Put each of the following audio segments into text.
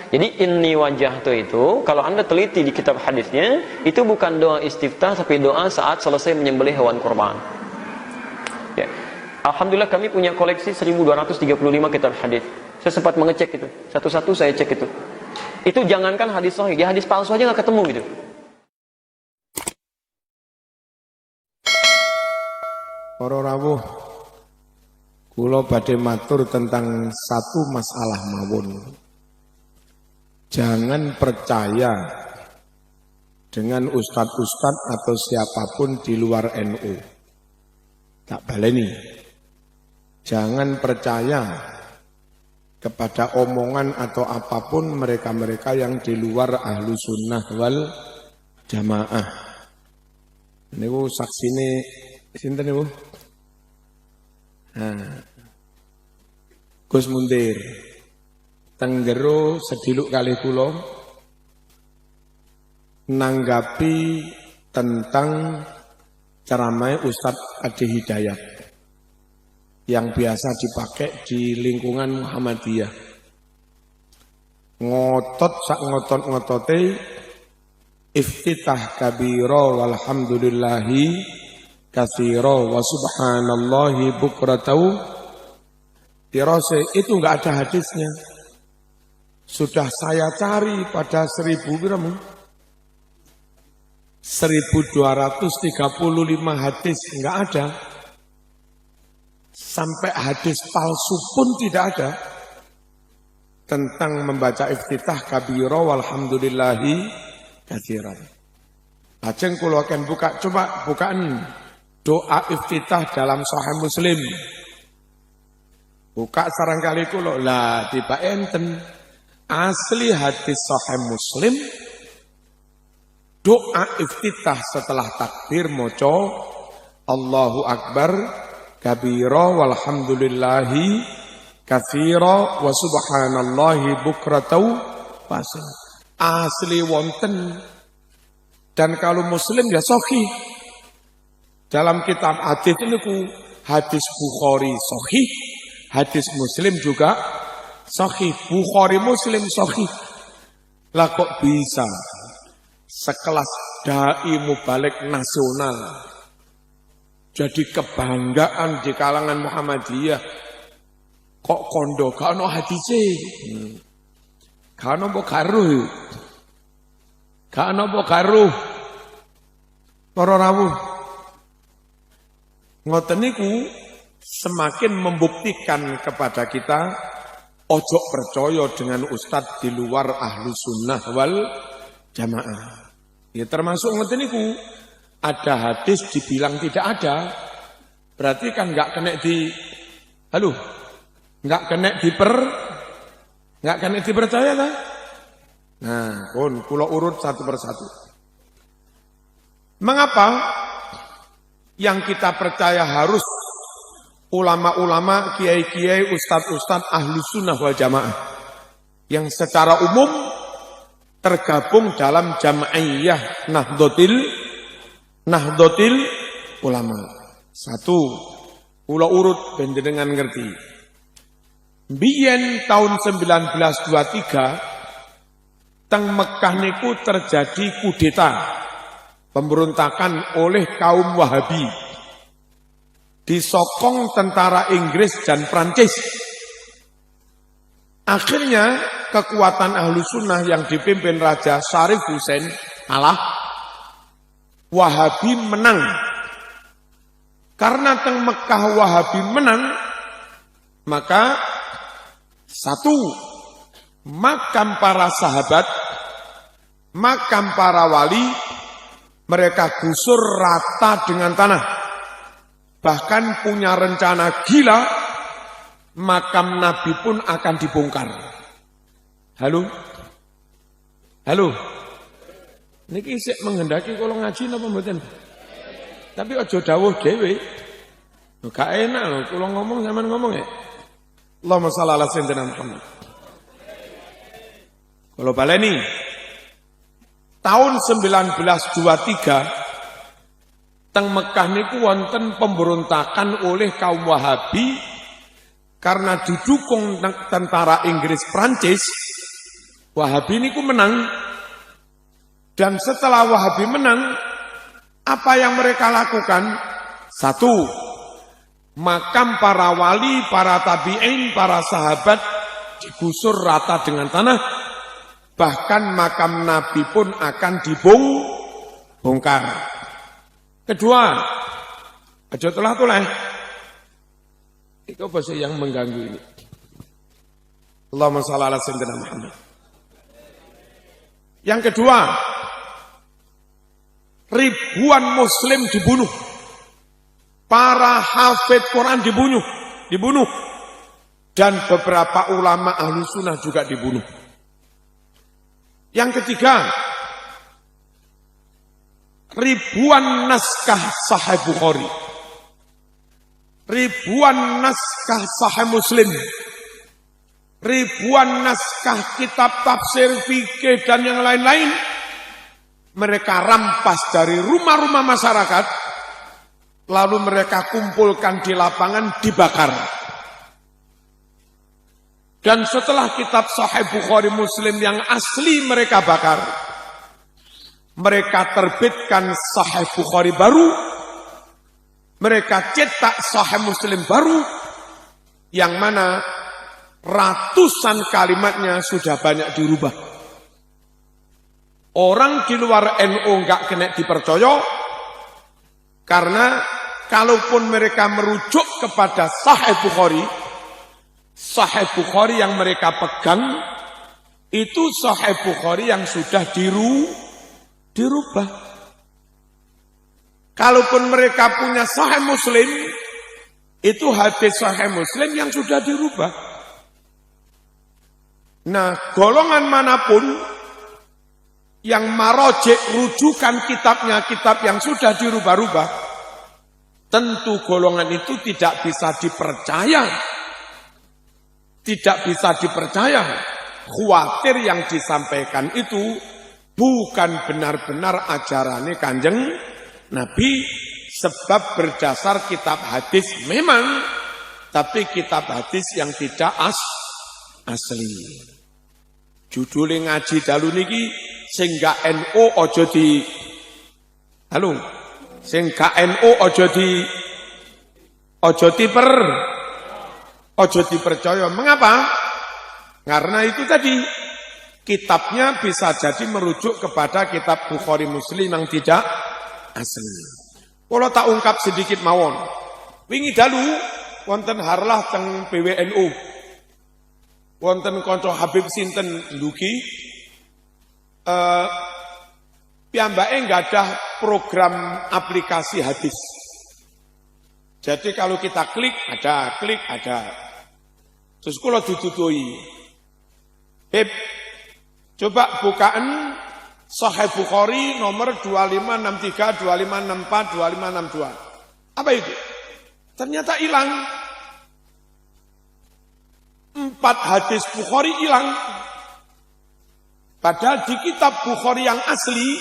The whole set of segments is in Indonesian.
Jadi inni wajjahtu itu kalau Anda teliti di kitab hadisnya, itu bukan doa istiftah tapi doa saat selesai menyembelih hewan kurban. Ya. Alhamdulillah kami punya koleksi 1235 kitab hadis. Saya sempat mengecek itu. Satu-satu saya cek itu. Itu jangankan hadis sahih, ya hadis palsu aja nggak ketemu gitu. Para rawuh, kula badhe matur tentang satu masalah mawon. Jangan percaya dengan ustadz-ustadz atau siapapun di luar NU. Tak baleni. Jangan percaya kepada omongan atau apapun mereka-mereka yang di luar ahlu sunnah wal jamaah. Niku saksine sinten niku? Gus Mundir tenggero sediluk kali kula nanggapi tentang ceramah Ustadz Adi Hidayat yang biasa dipakai di lingkungan Muhammadiyah. Ngotot sak ngotot-ngotote iftitah kabira walhamdulillahi katsira wa subhanallahi bukratan tirose, itu enggak ada hadisnya. Sudah saya cari pada 1235 hadis enggak ada. Sampai hadis palsu pun tidak ada tentang membaca iftitah kabira walhamdulillahi katsiran. Lajeng kula akan buka, coba bukaan doa iftitah dalam Sahih Muslim. Buka sarangkali kula, lah tiba enten asli hadis Sahih Muslim doa iftitah setelah takbir maca Allahu Akbar kabira walhamdulillahi katsira wa subhanallahi bukratan wasil. Asli wonten. Dan kalau Muslim ya sahih. Dalam kitab hadis ini hadis Bukhari sahih, hadis Muslim juga sahih. Bukhari Muslim sahih. Lah kok bisa sekelas dai mubalik nasional jadi kebanggaan di kalangan Muhammadiyah kok kondo gak ono hadise. Gak ono mbok garuh. Gak ono mbok garuh. Para rawuh, ngoten niku semakin membuktikan kepada kita ojo percaya dengan ustadz di luar ahlu sunnah wal jamaah. Ya termasuk ngoten niku ada hadis dibilang tidak ada, berarti kan nggak kena nggak kena dipercaya lah. Nah, pun kula urut satu persatu. Mengapa yang kita percaya harus ulama-ulama, kiai-kiai, ustadz-ustadz ahlu sunnah wal jamaah yang secara umum tergabung dalam jam'iyah Nahdlatul Ulama. Satu, kula urut panjenengan ngerti. Biyen tahun 1923 teng Mekah niku terjadi kudeta, pemberontakan oleh kaum Wahabi. Disokong tentara Inggris dan Prancis. Akhirnya kekuatan ahlu sunnah yang dipimpin Raja Syarif Hussein kalah. Wahabi menang. Karena teng Mekah Wahabi menang, maka satu, makam para sahabat, makam para wali, mereka gusur rata dengan tanah. Bahkan punya rencana gila, makam Nabi pun akan dibongkar. Halo? Niki isih menghendaki kalau ngaji napa mboten? Tapi aja dawuh dhewe. Gak enak lho kula ngomong sampean ngomong ya. Allahumma shalli ala sayyidina Muhammad. Kalau baleni tahun 1923 teng Mekah niku wonten pemberontakan oleh kaum Wahabi karena didukung tentara Inggris Prancis Wahabi ini ku menang. Dan setelah Wahabi menang, apa yang mereka lakukan? Satu, makam para wali, para tabi'in, para sahabat digusur rata dengan tanah. Bahkan makam Nabi pun akan dibongkar. Kedua, aja tulah-tulah. Itu apa sih yang mengganggu ini? Allahumma shalli ala sayyidina Muhammad. Yang kedua, ribuan muslim dibunuh. Para hafid Quran dibunuh. Dan beberapa ulama ahlu sunnah juga dibunuh. Yang ketiga, ribuan naskah Sahih Bukhari, ribuan naskah Sahih Muslim, ribuan naskah kitab tafsir, fikih dan yang lain-lain, mereka rampas dari rumah-rumah masyarakat, lalu mereka kumpulkan di lapangan, dibakar. Dan setelah kitab Sahih Bukhari Muslim yang asli mereka bakar, mereka terbitkan Sahih Bukhari baru, mereka cetak Sahih Muslim baru, yang mana ratusan kalimatnya sudah banyak dirubah. Orang di luar NU enggak kena dipercaya, karena kalaupun mereka merujuk kepada Sahih Bukhari yang mereka pegang, itu Sahih Bukhari yang sudah dirubah. Kalaupun mereka punya Sahih Muslim, itu hadis Sahih Muslim yang sudah dirubah. Nah, golongan manapun yang marojek rujukan kitabnya, kitab yang sudah dirubah-rubah, tentu golongan itu tidak bisa dipercaya. Tidak bisa dipercaya. Khawatir yang disampaikan itu bukan benar-benar ajarannya Kanjeng Nabi, sebab berdasar kitab hadis memang, tapi kitab hadis yang tidak asli. Judulnya ngaji dalu niki sing gak NU aja di halo, sing gak NU aja dipercaya. Mengapa? Karena itu tadi, kitabnya bisa jadi merujuk kepada kitab Bukhari Muslim yang tidak asli. Kalau tak ungkap sedikit mawon, wingi dalu wonten harlah teng PWNU, wonten konco Habib sinten dugi, piyambake nggadah program aplikasi hadis. Jadi kalau kita klik ada. Terus kula dudutui, Beb, coba bukaan Sahih Bukhari nomor 2563, 2564, 2562. Apa itu? Ternyata hilang. 4 hadis Bukhari hilang. Padahal di kitab Bukhari yang asli,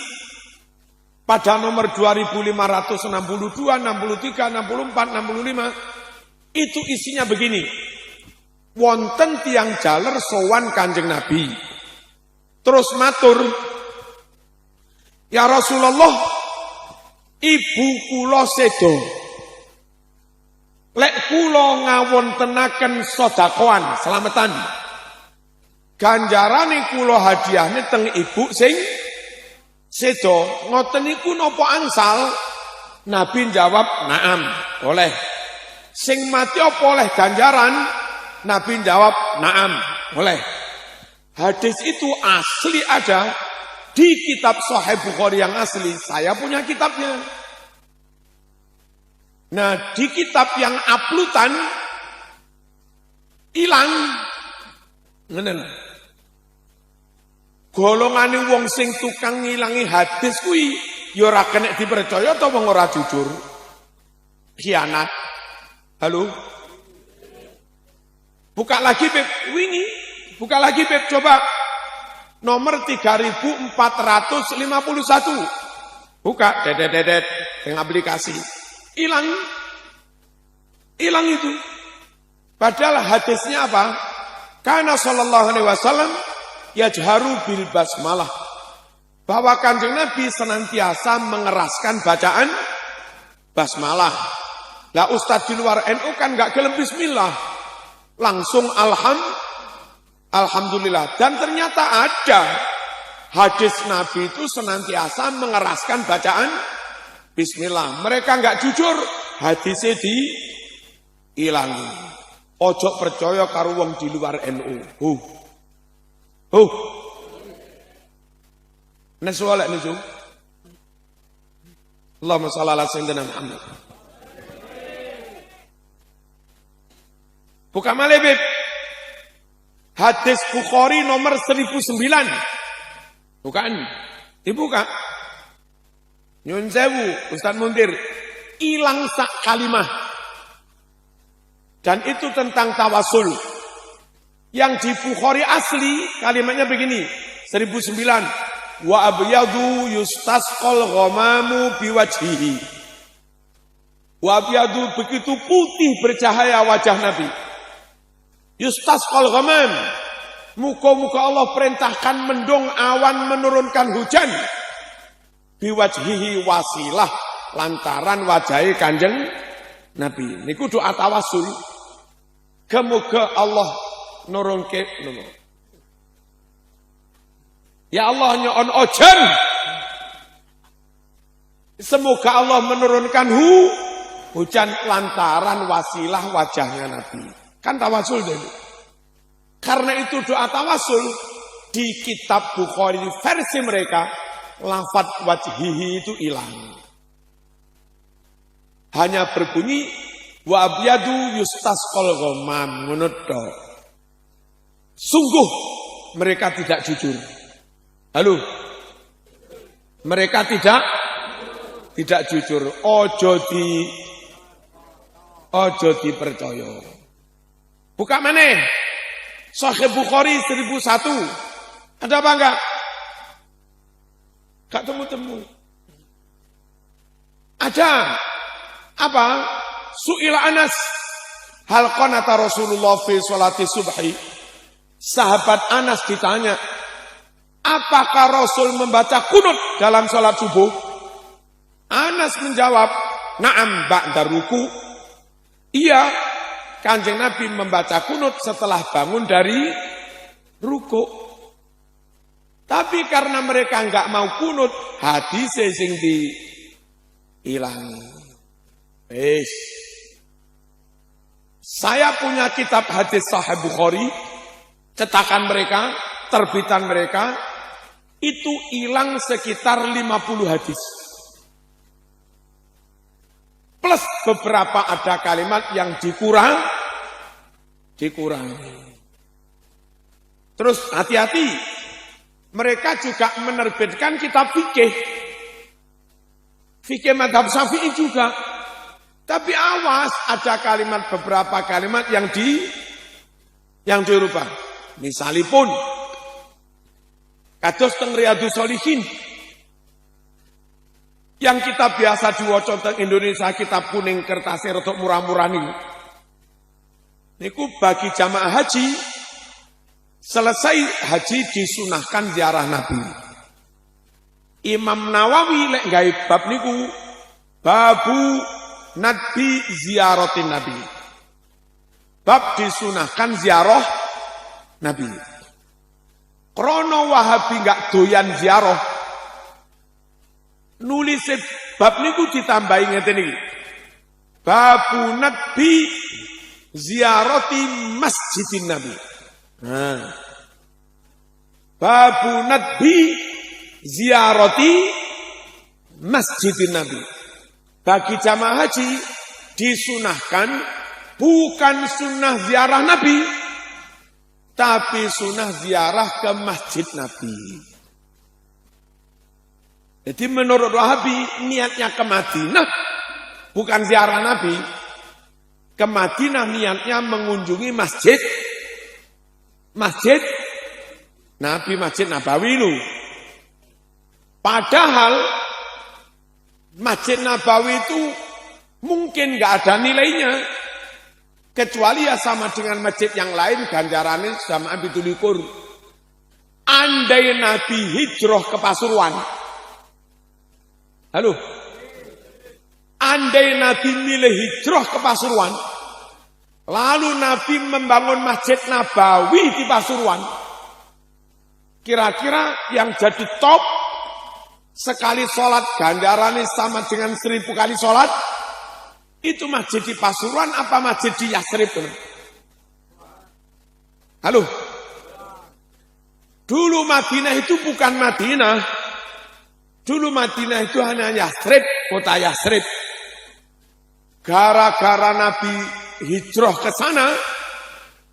pada nomor 2562, 63, 64, 65, itu isinya begini. Wonten tiang jaler sowan Kanjeng Nabi. Terus matur, ya Rasulullah, ibu kula sedo. Lek kula ngawontenaken sedekahan selamatan. Ganjarane kula hadiahne teng ibu sing sedo. Ngoten niku napa angsal? Nabi jawab, "Naam, boleh." Sing mati apa oleh ganjaran? Nabi jawab, "Naam, boleh." Hadis itu asli ada di kitab Sahih Bukhari yang asli. Saya punya kitabnya. Nah, di kitab yang uploadan hilang. Ngene. Golongane wong sing tukang ngilangi hadis kuwi ya ora kena dipercaya ta wong ora jujur. Khianat. Halo? Buka lagi Beb, wingi. Buka lagi Beb, coba. Nomor 3451. Buka, dedet, dengan aplikasi. Hilang itu. Padahal hadisnya apa? Karena sallallahu alaihi wasallam yajharu bil basmalah. Bahwa Kanjeng Nabi senantiasa mengeraskan bacaan basmalah. Lah Ustadz di luar NU kan nggak gelem bismillah. Langsung alhamdulillah. Dan ternyata ada hadis Nabi itu senantiasa mengeraskan bacaan bismillah. Mereka nggak jujur, hadisnya diilangi. Ojo percaya karo wong di luar NU. Neswalek nisu. Allahumma shalli ala sayyidina Muhammad. Buka malebib. Hadis Bukhari nomor 1009. Bukan. Dibuka. Nyun sewu, Ustaz Muntir. Hilang sak kalimah. Dan itu tentang tawasul. Yang di Bukhari asli kalimatnya begini. 1009. Wa abyadu yustasqal ghamamu biwajhihi. Wa abyadu begitu putih bercahaya wajah Nabi. Yustasqal ghamam. Muka-muka Allah perintahkan mendung awan menurunkan hujan. Biwajhihi wasilah lantaran wajahi Kanjeng Nabi. Niku doa tawasul. Kemuga Allah nurunke Ya Allah nyon ojen. Semoga Allah menurunkan hujan lantaran wasilah wajahnya Nabi. Kan tawasul dulu. Karena itu doa tawasul di kitab Bukhari versi mereka lafaz wajhihi itu hilang. Hanya berbunyi wa abyadu yustasqal ghamam ngono tok. Sungguh mereka tidak jujur. Halo. Mereka tidak jujur. Ojo dipercaya. Buka maneh. Sahih Bukhari 1001. Ada apa enggak? Enggak temu-temu. Ada. Apa? Su'ila Anas. Hal qanata Rasulullah fi sholati subhi. Sahabat Anas ditanya, apakah Rasul membaca kunut dalam sholat subuh? Anas menjawab, na'am ba'da ruku. Iya, Kanjeng Nabi membaca kunut setelah bangun dari ruku. Tapi karena mereka enggak mau kunut, hadisnya sing diilangi. Saya punya kitab hadis Sahih Bukhari, cetakan mereka, terbitan mereka, itu hilang sekitar 50 hadis. Plus beberapa ada kalimat yang dikurangi. Terus hati-hati, mereka juga menerbitkan kitab fikih. Fikih madhab Syafi'i juga. Tapi awas, ada beberapa kalimat yang dirubah. Misalipun kados teng Riyadhus Shalihin yang kita biasa diwaca teng Indonesia, kitab kuning kertasnya rodok murah-murah niku. Niku bagi jamaah haji, selesai haji disunahkan ziarah Nabi. Imam Nawawi lek gawe bab niku babu nadbi ziaratin Nabi. Bab disunahkan ziarah Nabi. Krono Wahabi enggak doyan ziarah. Nulis bab niku ditambahi ngeten iki. Babu nadbi ziarati masjidin Nabi. Babu nadbi ziarati masjidin Nabi. Bagi jamaah haji disunahkan bukan sunnah ziarah Nabi, tapi sunnah ziarah ke masjid Nabi. Jadi menurut Wahabi niatnya ke Madinah bukan ziarah Nabi. Ke Madinah niatnya mengunjungi masjid Nabi, Masjid Nabawi lu. Padahal Masjid Nabawi itu mungkin nggak ada nilainya, kecuali ya sama dengan masjid yang lain ganjarannya sama 17. andai Nabi hijrah ke Pasuruan. Halo. Andai Nabi milih hijrah ke Pasuruan, lalu Nabi membangun Masjid Nabawi di Pasuruan, kira-kira yang jadi top sekali sholat gandarannya sama dengan 1000 kali sholat, itu masjid di Pasuruan apa masjid di Yasrib? Halo. Dulu Madinah itu bukan Madinah. Dulu Madinah itu hanya Yasrib, kota Yasrib. Gara-gara Nabi hijrah ke sana,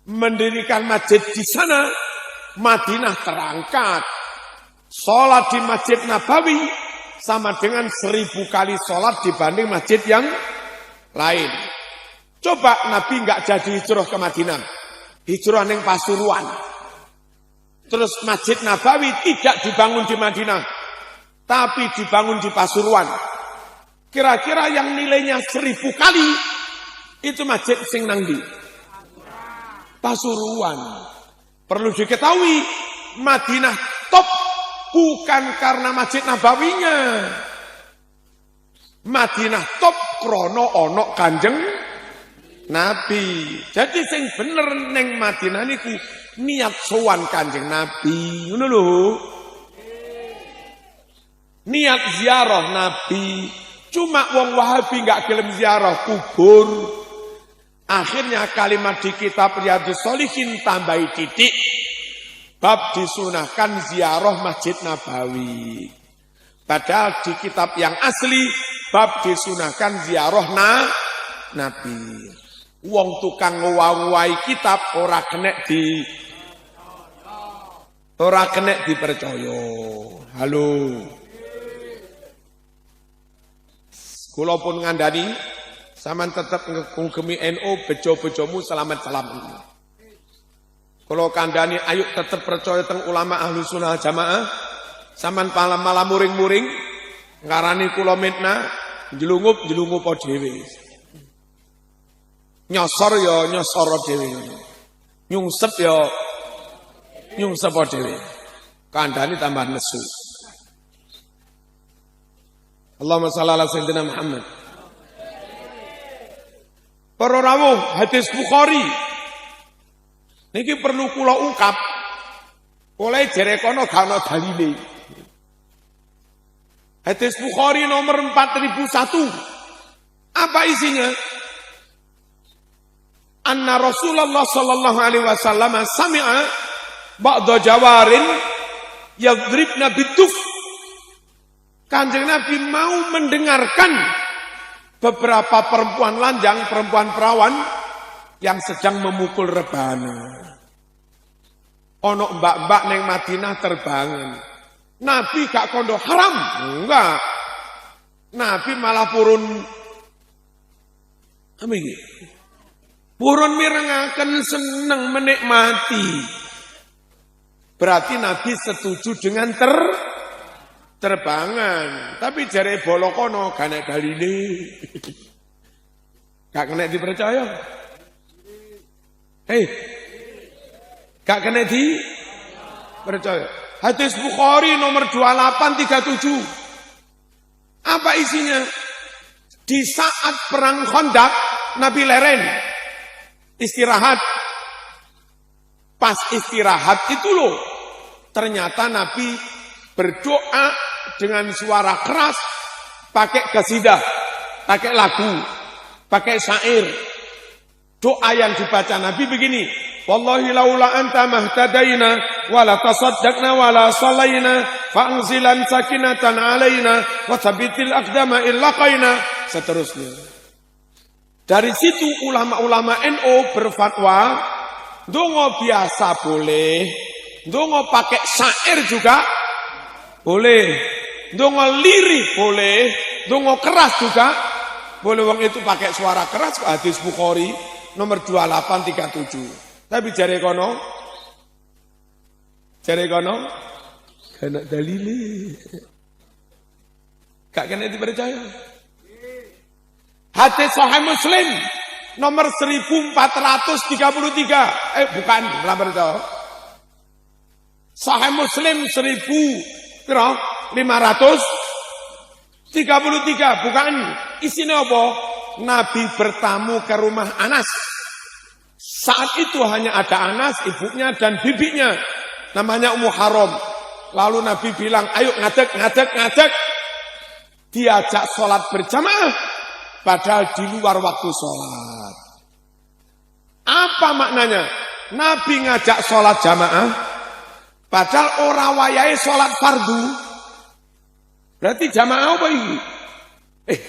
mendirikan masjid di sana, Madinah terangkat. Sholat di Masjid Nabawi sama dengan 1000 kali sholat dibanding masjid yang lain. Coba Nabi nggak jadi hijrah ke Madinah, hijrah yang Pasuruan. Terus Masjid Nabawi tidak dibangun di Madinah, tapi dibangun di Pasuruan. Kira-kira yang nilainya 1000 kali, itu masjid sing nang ndi? Pasuruan. Perlu diketahui, Madinah top bukan karena Masjid Nabawinya. Madinah top krono ono Kanjeng Nabi. Jadi sing bener neng Madinah niku niat sowan Kanjeng Nabi, ngono lho. Niat ziarah Nabi. Cuma wong Wahabi enggak gelem ziarah kubur. Akhirnya kalimat di kitab Riyadhus Shalihin tambahi titik. Bab disunahkan ziarah Masjid Nabawi. Padahal di kitab yang asli bab disunahkan ziarah Nabi. Wong tukang ngowai kitab ora kena dipercaya. Halo. Kula pun ngandani sampean tetep ngugemi NU, bejo-bejomu selamat-selamat. Kula kandhani ayo tetep percaya teng ulama Ahlus Sunnah Jamaah. Sampean malam muring-muring ngarani kula mitnah, jelungup dhewe. Nyosor ya nyosor dhewe. Nyungsep ya nyungsep dhewe. Kandhani tambah nesu. Allahumma shalli ala sayyidina Muhammad. Para rawuh hadis Bukhari niki perlu kula ungkap. Oleh jere kono gak ana dalile. Hadis Bukhari nomor 4001. Apa isinya? Anna Rasulullah sallallahu alaihi wasallam sami'a ba'da jawarin yadribna biduf. Kanjeng Nabi mau mendengarkan beberapa perempuan lanjang, perempuan perawan yang sedang memukul rebana. Ono mbak-mbak neng Madinah terbangun. Nabi gak kondo haram, enggak. Nabi malah purun apa iki? Purun mirengaken seneng menikmati. Berarti Nabi setuju dengan terbangan. Tapi jare bolokono gak nek dalile. Gak kena dipercaya. Gak kena dipercaya. Hadis Bukhari nomor 2837. Apa isinya? Di saat perang Khandaq, Nabi leren. Istirahat. Pas istirahat itu loh. Ternyata Nabi berdoa dengan suara keras, pakai qasidah, pakai lagu, pakai syair. Doa yang dibaca Nabi begini, wallahi laula anta mahtadaina wala tasaddaqna wala sallaina fa'anzilan sakinatan alaina wa thabbitil aqdama illaqaina. Seterusnya. Dari situ ulama-ulama NU berfatwa, dongo biasa boleh, dongo pakai syair juga boleh, dongo lirik boleh, dongo keras juga boleh. Wong itu pakai suara keras. Hadis Bukhari nomor 2837. Tapi jare kono kena dalile. Gak kena dipercaya. Hadis Sahih Muslim nomor 1433. Bukan, ora percaya. Sahih Muslim 1533. Bukan isinya apa? Nabi bertamu ke rumah Anas. Saat itu hanya ada Anas, ibunya dan bibinya. Namanya Ummu Haram. Lalu Nabi bilang, ayo ngadeg. Diajak sholat berjamaah. Padahal di luar waktu sholat. Apa maknanya? Nabi ngajak sholat jamaah. Padahal orang wayai sholat fardu. Berarti jamaah apa ini?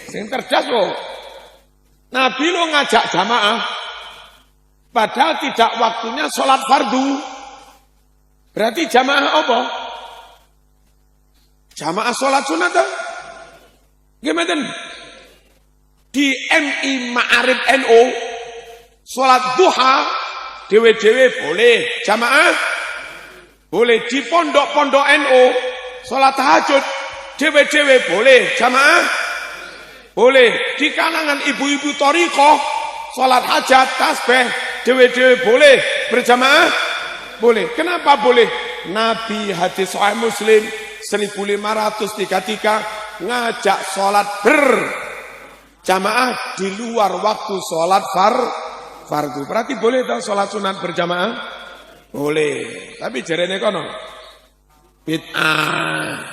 Yang cerdas loh. Nabi lo ngajak jamaah. Padahal tidak waktunya sholat fardu. Berarti jamaah apa? Jamaah sholat sunat. Gimana? Di MI Ma'arif NU, sholat duha, dewe-dewe boleh. Jamaah, boleh. Di pondok-pondok NU, sholat tahajud, dewe-dewe boleh. Jamaah, boleh. Di kalangan ibu-ibu thariqah, sholat hajat, tasbih, dewe-dewe boleh. Berjamaah, boleh. Kenapa boleh? Nabi hadis Sahih Muslim 1533 ngajak sholat berjamaah di luar waktu sholat fardu. Berarti boleh tak sholat sunat berjamaah? Boleh. Tapi jarene kono bid'ah.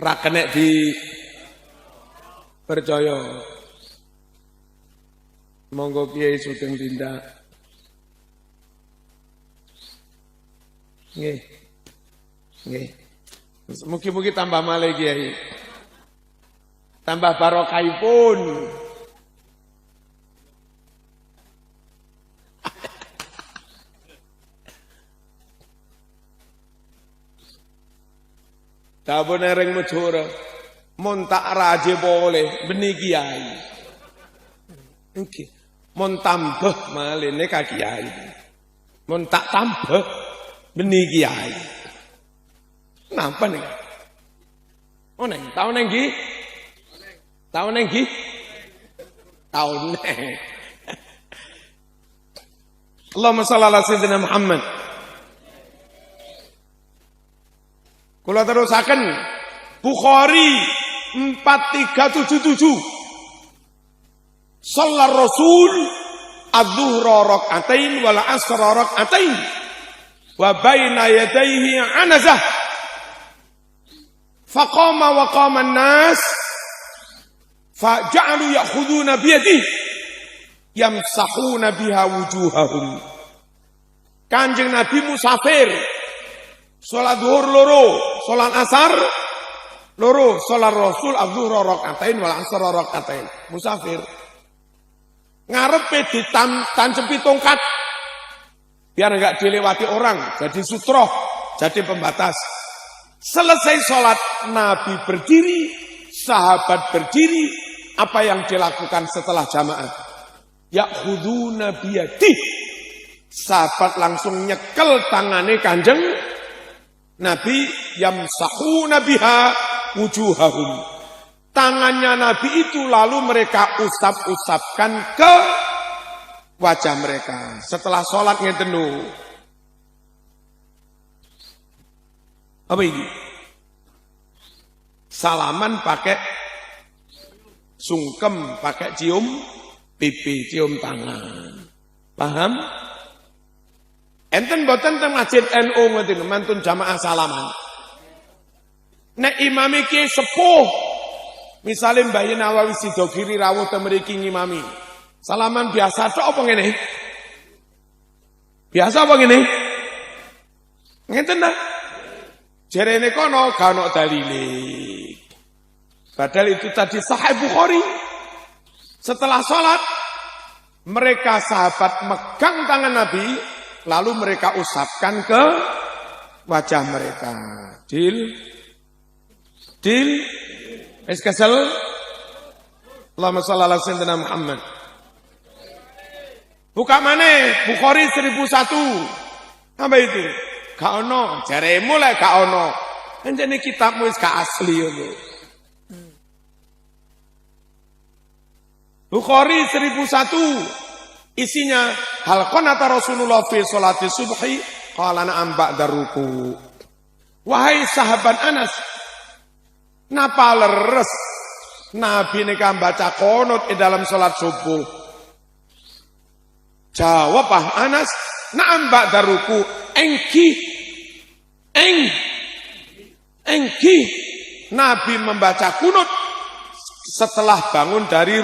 Ra kenek di percaya. Monggo Kiai Sugeng tindak. Nggih. Mugi-mugi tambah malih Kiai. Tambah barokahipun. Dapun ereng mejora. Mon tak raje boleh beni Kiai. Nggih. Mon tambah malih nek Kiai. Mon tak tambah beni Kiai. Napa nih? Oh neng, tahu neng gi? Tahu neng gi? Tahu neng. Allahumma shalli ala sayyidina Muhammad. Kula terusaken Bukhari 4377. Shallar Rasul adz-dzuhra rak'atain wal 'asra rak'atain wa baina yadayhi 'anazah. Faqama wa qama an-nas faja'alu ya'khuduna biyadihi yamsahuna biha wujuhahum. Kanjeng Nabi musafir. Salat zuhur loro, salat asar loro, salat Rasul adz-dzuhra rak'atain wal 'asra rak'atain. Musafir. Ngarepe ditancepi tongkat biar enggak dilewati orang, jadi sutroh, jadi pembatas. Selesai sholat, Nabi berdiri, sahabat berdiri. Apa yang dilakukan setelah jamaah? Ya'khuduna biyadih. Sahabat langsung nyekel tangannya Kanjeng Nabi. Yamsahuna biha wujuhahum. Tangannya Nabi itu lalu mereka usap-usapkan ke wajah mereka. Setelah sholat ngeten lho. Apa ini? Salaman pakai sungkem, pakai cium pipi, cium tangan. Paham? Enten boten teng masjid NU ngoten mantun jamaah salaman. Nek imam iki sepuh, misalnya Mbah Nawawi Sidogiri rawuh teng mriki ngimami. Salaman biasa tok apa ngene? Biasa apa ngene? Ngeten ta? Jarene kono gak ono dalile. Padahal itu tadi Sahih Bukhari. Setelah sholat, mereka sahabat megang tangan Nabi, lalu mereka usapkan ke wajah mereka. Dil. Es kesel. Allahumma shalli ala sayyidina Muhammad. Buka mana? Bukhari 1001. Apa itu? Gak ono, jaremu lah gak ono. Anjane kitabmu wis gak asli ngono. Bukhari 1001. Isinya, hal qanata Rasulullah fi sholati subhi, qala na'am ba'da ruku. Wahai sahabat Anas, napa leres Nabi nika baca qunut di dalam sholat subuh? Jawab Anas, na'am ba'da ruku. Engki Nabi membaca kunut setelah bangun dari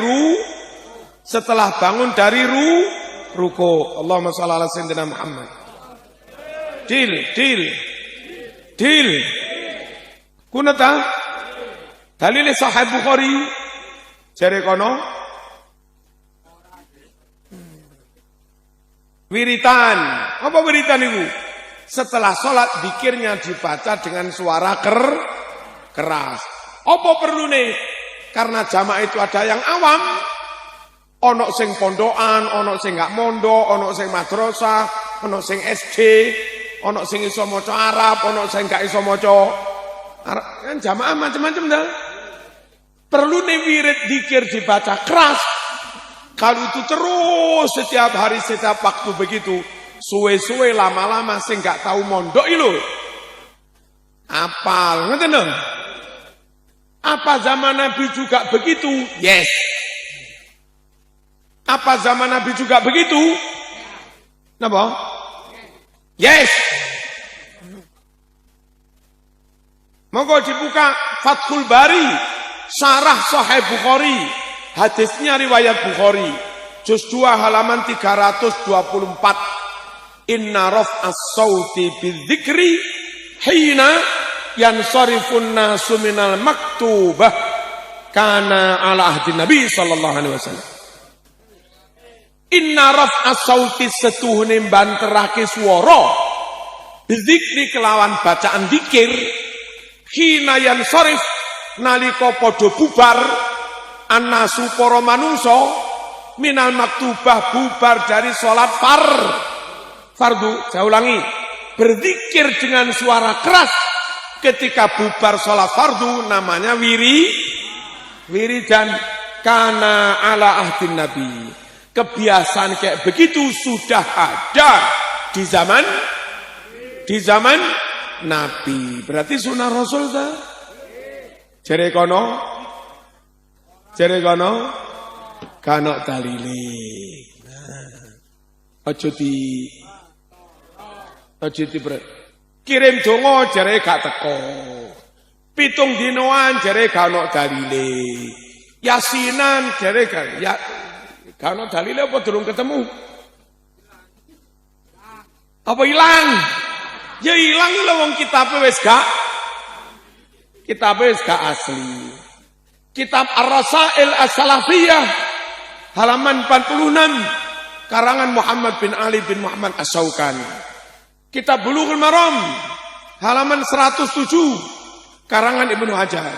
ruku. Allahumma shalli ala sayyidina Muhammad. Dil. Kunut dalile Sahih Bukhari jare kono wiritan. Apa wiritan itu? Setelah sholat zikirnya dibaca dengan suara keras. Apa perlu nih? Karena jamaah itu ada yang awam, ono sing pondokan, ono sing gak mondok, ono sing madrasah, ono sing SD, ono sing iso maca Arab, ono sing gak iso maca Arab. Kan jamaah macam-macam dah. Perlu nih wirid zikir dibaca keras. Kalau itu terus setiap hari, setiap waktu begitu, suwe-suwe lama-lama sing gak tahu mondok itu. Apal, ngerti dong? Apa zaman Nabi juga begitu? Yes. Apa zaman Nabi juga begitu? Napa? Yes. Monggo dibuka Fathul Bari, Syarah Sahih Bukhari. Hadisnya riwayat Bukhari. Juz 2 halaman 324. Inna raf'as sauti bidzikri hina yansarifun nasu minal maktubah kana ala ahdi Nabi sallallahu alaihi wasallam. Inna raf'as sauti setuhune banterake swara bidzikri kelawan bacaan zikir hina yansarif nalika padha bubar annasu para manungsa minal maktubah bubar dari salat fardu. Saya ulangi, berzikir dengan suara keras ketika bubar sholat fardu namanya wiridan kana ala ahdin Nabi. Kebiasaan kayak begitu sudah ada di zaman Nabi. Berarti sunnah Rasul dah. Jere kono kanok dalile. Aja di kirim donga jare gak teko. 7 dinoan jare gak ono dalile. Yasinan jare gak ono dalile apa durung ketemu? Apa ilang? Ya ilang lho wong kitabe wis gak asli. Kitab Ar-Rasail As-Salafiyah halaman 46 karangan Muhammad bin Ali bin Muhammad As-Syaukani. Kitab Bulughul Maram halaman 107 karangan Ibnu Hajar.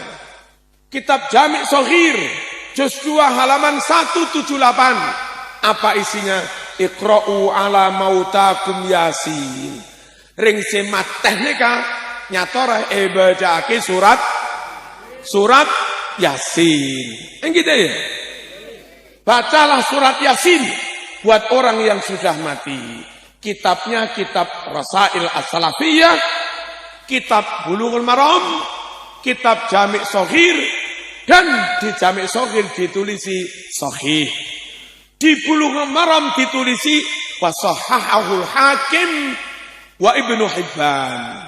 Kitab Jami' Shaghir juz 2 halaman 178. Apa isinya? Iqra'u ala mautakum Yasin. Ring semat teknika nyatora ibadake surat Yasin. Gitu ya. Bacalah surat Yasin buat orang yang sudah mati. Kitabnya kitab Rasail As-Salafiyah, kitab Bulughul Maram, kitab Jami' Shaghir, dan di Jami' Shaghir ditulisi Sahih. Di Bulughul Maram ditulisi wa Shahhahul Hakim wa Ibnu Hibban.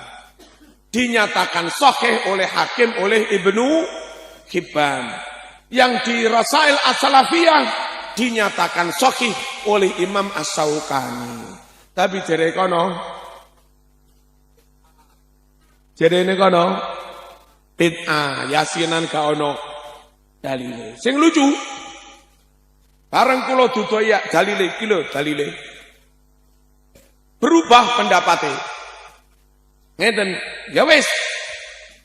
Dinyatakan sahih oleh Hakim oleh Ibnu Hibban. Yang di Rasail As-Salafiyah dinyatakan sahih oleh Imam As-Syaukani. Tapi jere ini kono bid'ah yasinan gak ono dalile. Sing lucu bareng kula dudaya dalile berubah pendapatnya. Ngeten, ya wis.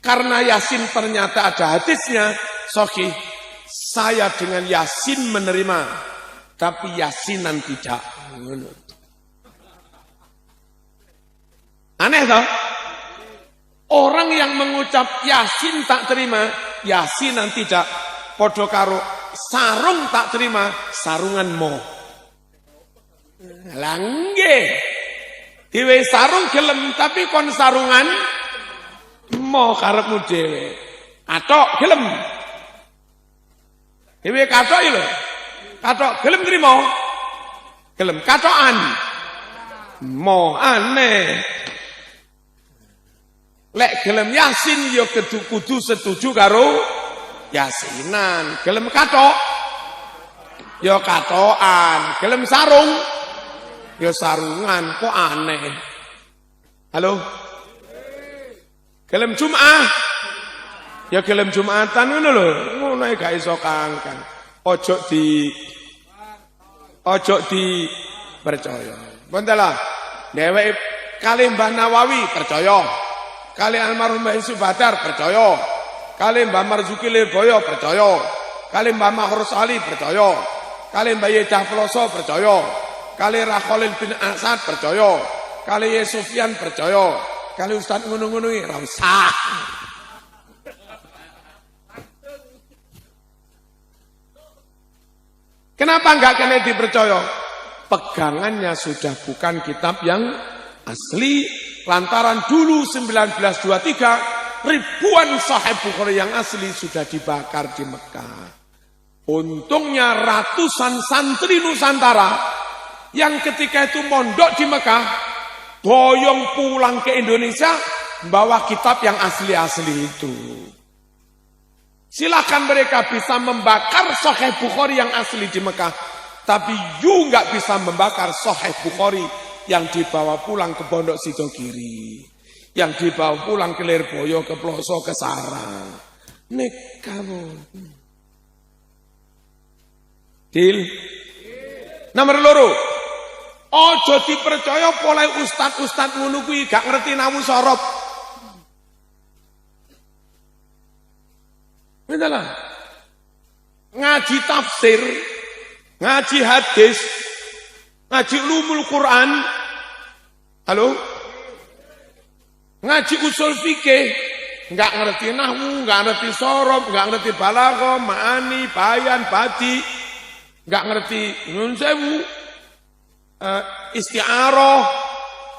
Karena Yasin ternyata ada hadisnya sahih. Saya dengan Yasin menerima, tapi Yasinan tidak. Aneh toh? Orang yang mengucap Yasin tak terima, Yasinan tidak. Podo karo sarung tak terima, sarungan mo. Lah nggih. Diwe sarung gelem tapi kon sarungan mau karepmu dhewe. Kathok gelem. Diwe kathok lho. Kathok gelem trimo. Gelem kathokan. Mau aneh. Lek gelem yasin ya kudu setuju karo yasinan. Gelem kathok ya kathokan. Gelem sarung ya sarungan. Kok aneh. Halo? Gelem Jum'ah ya gelem Jumatan ngono lho. Ngono gak iso kangkang. Ojo di percaya. Bentelah. Dheweke kalih Mbah Nawawi percaya. Kalih almarhum Mbah Yusuf Badar percaya. Kalih Mbah Marzuki Lirboyo percaya. Kalih Mbah Mahrus Ali percaya. Kalih Mbah Yedah Peloso percaya. Kalih Rakholil bin Asad percaya. Kalih Sufyan percaya. Kalih Ustaz ngono-ngono iki ra usah. Kenapa enggak kena dipercaya? Pegangannya sudah bukan kitab yang asli. Lantaran dulu 1923 ribuan Sahih Bukhari yang asli sudah dibakar di Mekah. Untungnya ratusan santri Nusantara yang ketika itu mondok di Mekah boyong pulang ke Indonesia membawa kitab yang asli-asli itu. Silakan mereka bisa membakar Sahih Bukhari yang asli di Mekah, tapi you nggak bisa membakar Sahih Bukhari yang dibawa pulang ke Pondok Sidogiri, yang dibawa pulang ke Lirboyo, ke Ploso, ke Sarang. Nek kamu. Deal. Nomor loro. Ojo dipercaya oleh ustad-ustad ngono kuwi gak ngerti nawu sorop. Betul. Ngaji tafsir, ngaji hadis, ngaji ulumul Quran. Halo? Ngaji usul fikih, enggak ngerti nahwu, enggak ngerti sorop, enggak ngerti balaghah, ma'ani, bayan, badi, enggak ngerti nun sewu, isti'arah,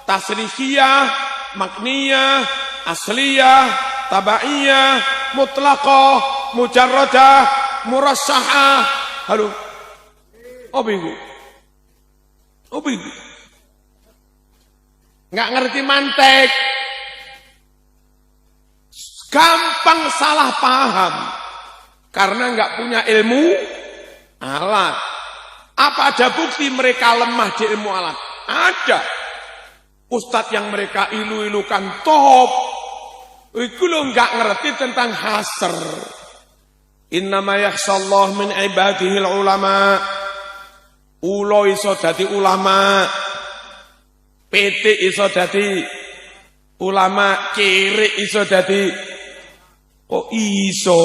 tasrifiyah, makniyah, asliyah, tabaiyah, mutlaqah, mujarradah, murassahah. Halo? Oh bingung. Oh bingung. Nggak ngerti mantek. Gampang salah paham. Karena nggak punya ilmu alat. Apa ada bukti mereka lemah di ilmu alat? Ada. Ustadz yang mereka ilu-ilukan top. Itu lo nggak ngerti tentang hasr. Innama yakhshallah min ibadihil ulama. Ulo iso dadi ulama. PT iso dadi ulama, kiri iso dadi iso.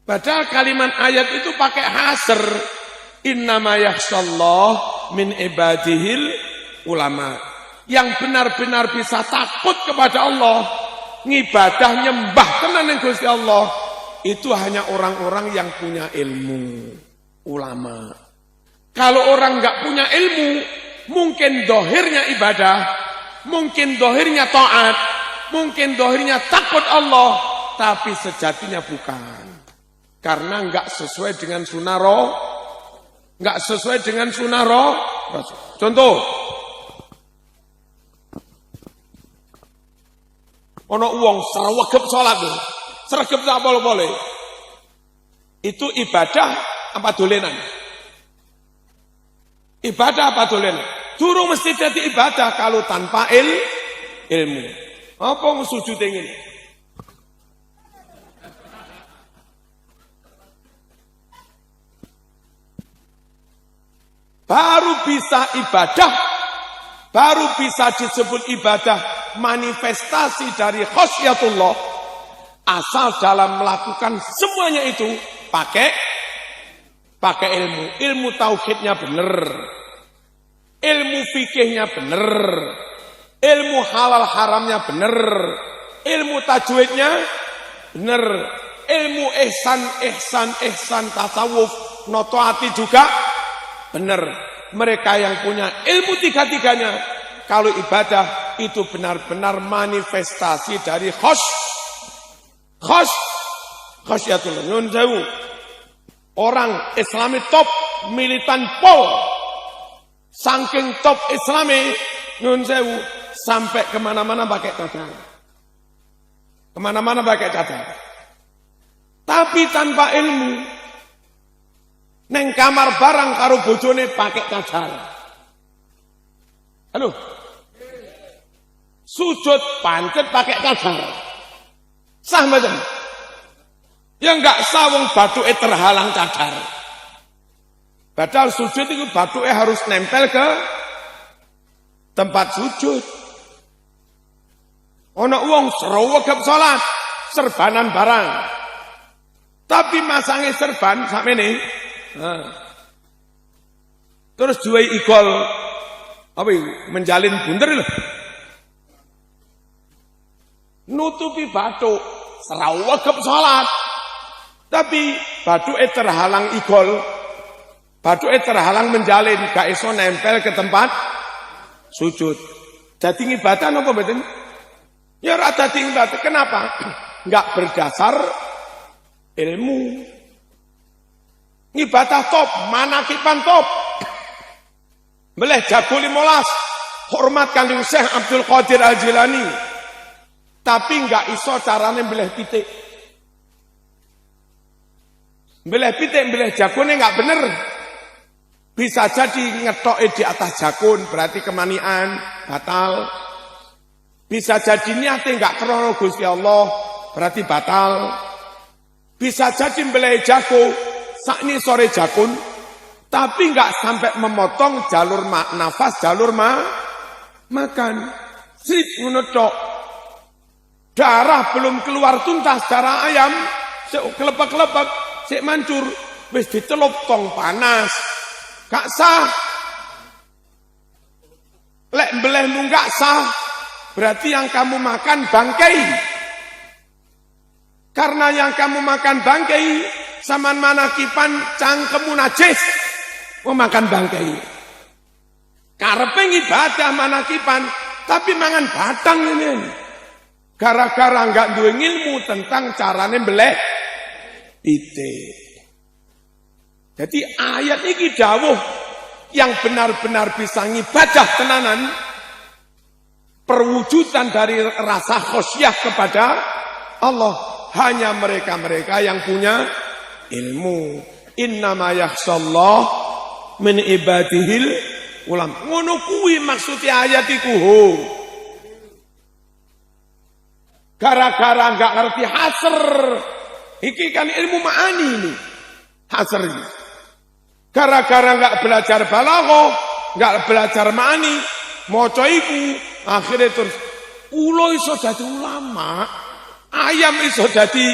Padahal kalimat ayat itu pakai hasr. Innama yakhshallah min ibadihil ulama. Yang benar-benar bisa takut kepada Allah, ngibadah nyembah tenan ning Gusti Allah, itu hanya orang-orang yang punya ilmu, ulama. Kalau orang nggak punya ilmu, mungkin dohirnya ibadah, mungkin dohirnya taat, mungkin dohirnya takut Allah, tapi sejatinya bukan. Karena nggak sesuai dengan sunnah roh, nggak sesuai dengan sunnah roh. Contoh, ono uang sarawagep sholat, seragep tak boleh. Itu ibadah apa dolenan? Ibadah apa dolenan? Durung mesti jadi ibadah kalau tanpa ilmu. Apa sujud ingin? Baru bisa ibadah, baru bisa disebut ibadah, manifestasi dari khasyatullah, asal dalam melakukan semuanya itu pakai ilmu. Ilmu tauhidnya benar, ilmu fikihnya benar, ilmu halal haramnya benar, ilmu tajwidnya benar, ilmu ihsan tasawuf notoati juga benar. Mereka yang punya ilmu tiga-tiganya, kalau ibadah itu benar-benar manifestasi dari khosyatul nyun sewu. Orang Islami top, militan pol, saking top Islami nyun sewu, sampai kemana-mana pakai cadar. Kemana-mana pakai cadar. Tapi tanpa ilmu, neng kamar barang karo bojone pakai cadar. Halo, sujud pancet pakai cadar. Sah macam? Ya enggak sah wong bathuke terhalang cadar. Padahal sujud itu bathuke harus nempel ke tempat sujud. Ono wong srowegep salat, serbanan barang. Tapi masange serban sakmene. Terus duwe igol apa menjalin bunder lho. Nutupi bathuk, srowegep salat. Tapi bathuke terhalang igol, bathuke terhalang menjalin, gak iso nempel ke tempat sujud. Dadi ibadah napa mboten? Ya ora dadi ibadah. Kenapa? Enggak berdasar ilmu. Ibadah top, manakiban top. Meleh jago 15, hormat Kanjeng Syekh Abdul Qadir Al-Jilani. Tapi enggak iso carane meleh pitik. Beleh pitik, beleh jakune enggak bener. Bisa jadi ngetoke di atas jakun, berarti kemanian, batal. Bisa jadi niate enggak krono Gusti Allah, berarti batal. Bisa jadi beleh jago, sakni sore jakun, tapi enggak sampai memotong jalur nafas, jalur makan. Sip ngono tok. Darah belum keluar tuntas, darah ayam, kelepek-kelepek. Sik mancur, wis dicelup tong panas. Gak sah. Lek mbelehmu gak sah, berarti yang kamu makan bangkai. Karena yang kamu makan bangkai, saman manakipan cangkemmu najis. Memakan bangkai. Karepe ibadah manakipan, tapi mangan batang ini. Gara-gara enggak duwe ilmu tentang carane mbeleh pitik. Jadi ayat ini dawuh yang benar-benar bisa ngibadah tenanan, perwujudan dari rasa khosyah kepada Allah hanya mereka-mereka yang punya ilmu. Innama yakhshallah min ibadihil ulam. Ngono kuwi maksudnya ayat iku. Gara-gara enggak ngerti hasr. Iki kan ilmu ma'ani ini. Hasr ini. Gara-gara enggak belajar balaghah, enggak belajar ma'ani, maca iku, akhirnya terus ulo iso dadi ulama, ayam iso dadi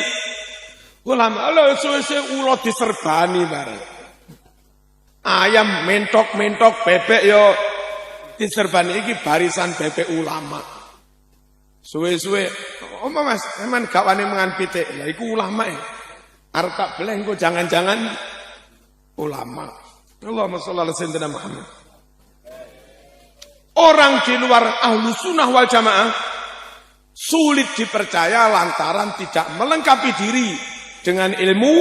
ulama. Lha suwe-suwe ulo diserbani bareng. Ayam mentok-mentok, bebek yo diserbani, iki barisan bebek ulama. Suwe-suwe, Mas, emang gak wani mangan pitik. Lah iku ulama ya. Arep tak beleh engko jangan-jangan ulama. Allahumma shalli ala sayyidina Muhammad. Orang di luar Ahlus Sunnah wal Jamaah sulit dipercaya lantaran tidak melengkapi diri dengan ilmu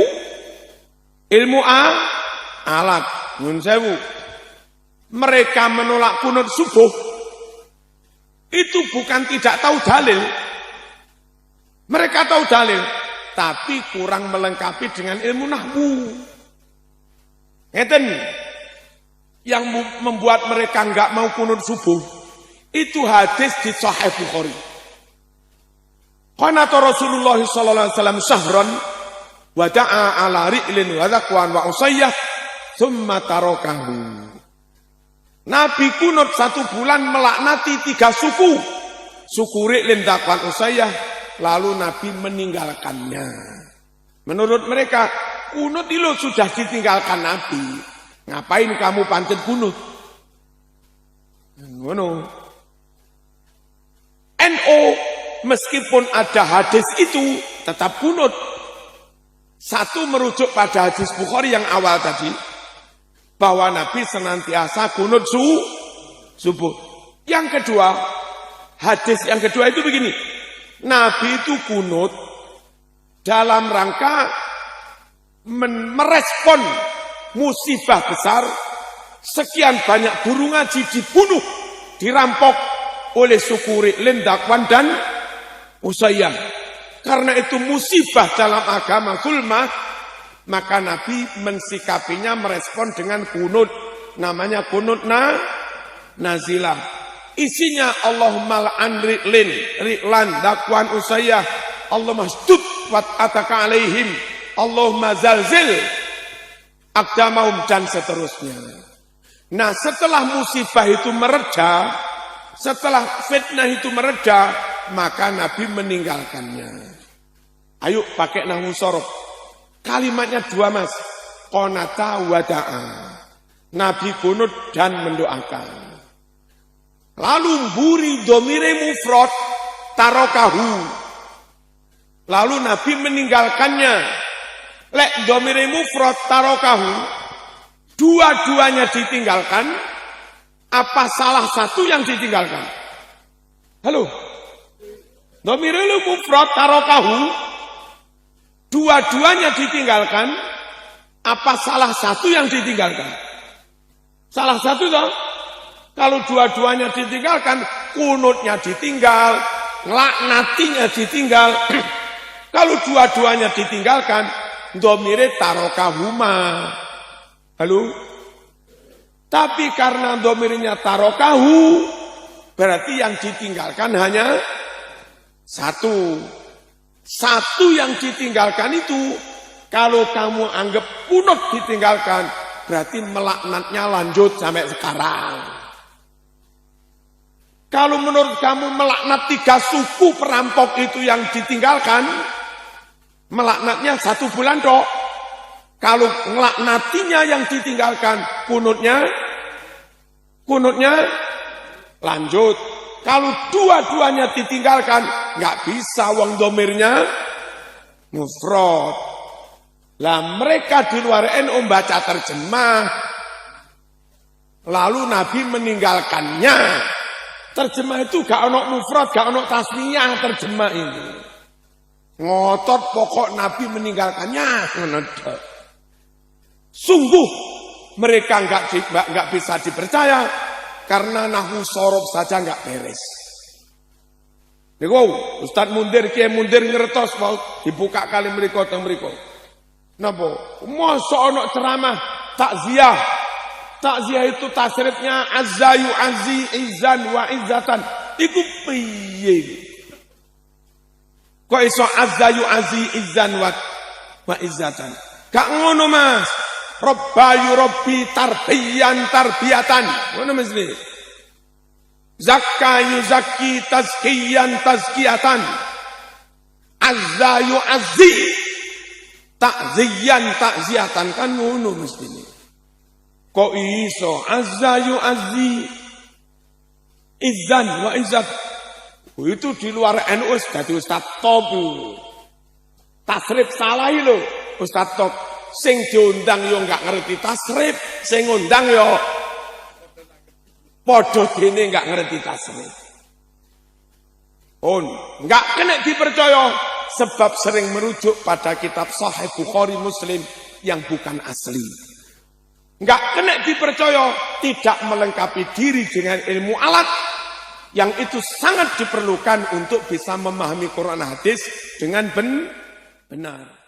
alat. Nyun sewu. Mereka menolak kunut subuh. Itu bukan tidak tahu dalil. Mereka tahu dalil, tapi kurang melengkapi dengan ilmu nahwu. Ngeten, yang membuat mereka enggak mau kunut subuh, itu hadis di Sahih Bukhari. Qanata Rasulullah sallallahu alaihi wasallam syahran wa da'a ala ri'lin wa zakwan wa usayyah thumma tarakahu. Nabi kunut 1 bulan melaknati 3 suku. Suku Ri'lin, Zakwan, Usayyah. Lalu Nabi meninggalkannya. Menurut mereka, kunut itu sudah ditinggalkan Nabi. Ngapain kamu pancet kunut? Ngono. NO, meskipun ada hadis itu, tetap kunut. Satu merujuk pada hadis Bukhari yang awal tadi. bahwa Nabi senantiasa kunut subuh. Yang kedua, hadis yang kedua itu begini. Nabi itu kunut dalam rangka merespon musibah besar. Sekian banyak guru ngaji dibunuh, dirampok oleh suku Ri'lin, Dakwan dan Usayyah. Karena itu musibah dalam agama zulmah, maka Nabi mensikapinya merespon dengan kunut. Namanya kunut nazilah. Isinya Allahumma la'an Ri'lan, Dakwan, Usayyah. Allahumma shdud wat'ataka alaihim. Allahumma zalzil aqdamahum dan seterusnya. Nah, setelah musibah itu mereda, setelah fitnah itu mereda, maka Nabi meninggalkannya. Ayo pakai nahwu sorof. Kalimatnya dua, Mas. Qonata wada'a. Nabi kunut dan mendoakan. Lalu buri domire mufrad tarokahu. Lalu Nabi meninggalkannya. Lek domire mufrad tarokahu. Dua-duanya ditinggalkan, apa salah satu yang ditinggalkan? Halo? Domirul mufrad tarokahu, dua-duanya ditinggalkan, apa salah satu yang ditinggalkan? Salah satu toh? Kalau dua-duanya ditinggalkan, kunutnya ditinggal, laknatinya ditinggal. Kalau dua-duanya ditinggalkan, domire tarokahuma. Halo? Tapi karena domirnya tarokahu, berarti yang ditinggalkan hanya satu. Satu yang ditinggalkan itu, kalau kamu anggap kunut ditinggalkan, berarti melaknatnya lanjut sampai sekarang. Kalau menurut kamu melaknat 3 suku perampok itu yang ditinggalkan, melaknatnya 1 bulan dok. Kalau ngelaknatinya yang ditinggalkan, kunutnya lanjut. Kalau dua-duanya ditinggalkan, nggak bisa wong domirnya mufrad. Lah mereka di luar NU baca terjemah, lalu Nabi meninggalkannya. Terjemah itu gak ono mufrad, gak ono tasniyah terjemah ini. Ngotot pokok Nabi meninggalkannya. Sungguh mereka nggak bisa dipercaya karena nahwu sorof saja nggak beres. Niku Ustaz Mundir, Kiai Mundir ngertos mau dibuka kali mriko teng mriko. Napa? Mosok ana ceramah takziah. Takziah itu tasrifnya azza yu'azzi izan wa izzatan. Iku piye? Kok iso azza yu'azzi izan wa izzatan? Gak ngono Mas. Robbayu robbi tarbiyan tarbiyatan. Mana mesti? Zakka yuzakki tazkiyan tazkiyatan. Azza yu'azzi takziyan takziyatan. Kan ngono mesti ini. Kok iso? Azza yu'azzi izzan wa izzat. Itu di luar NU jadi Ustaz Top. Tasrif salah lho Ustaz Top. Sing diundang yo enggak ngerti tasrif, sing ngundang yo padha dene enggak ngerti tasrif. Enggak kena dipercaya sebab sering merujuk pada kitab Sahih Bukhari Muslim yang bukan asli. Enggak kena dipercaya tidak melengkapi diri dengan ilmu alat yang itu sangat diperlukan untuk bisa memahami Quran hadis dengan benar.